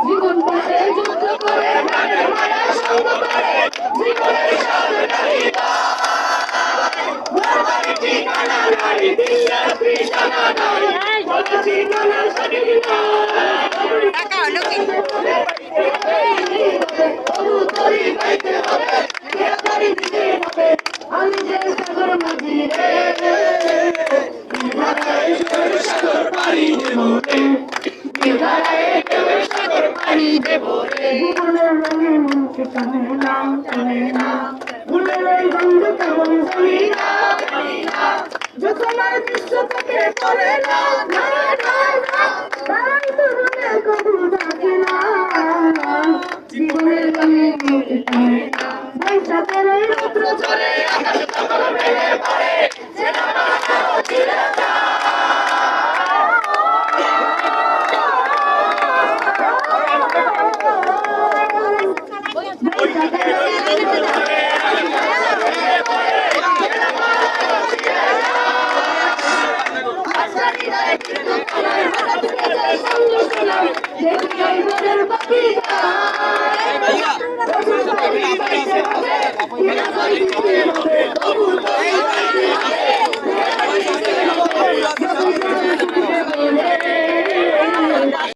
জীবন পথে যুদ্ধ করে প্রাণের মায়া সঙ্গ করে জীবনের স্বাদ নাহিবা বারবারই ঠিকানা নাই বিশ্বাস তৃষ্ণা নাই বলেছি মনে স্বাধীন টাকা হলো কি তরুতরি গাইতে হবে গ্রেফতারি দিতে হবে আমি যে সাগর মাঝি রে সাগর পাড়ি দেব রে সাগর পাড়ি দেব রে ভুবনের রঙে মনকে টানে না ভুলের ওই গন্ধ কেমন জানি না যতবার দৃশ্য থেকে পড়ে না তাই তরুণে কবু ডাকে না জীবনের রঙে মনকে টানে না বৈশাখের ওই রৌদ্র ঝরে আকাশ তখন ভেঙে পড়ে দেখি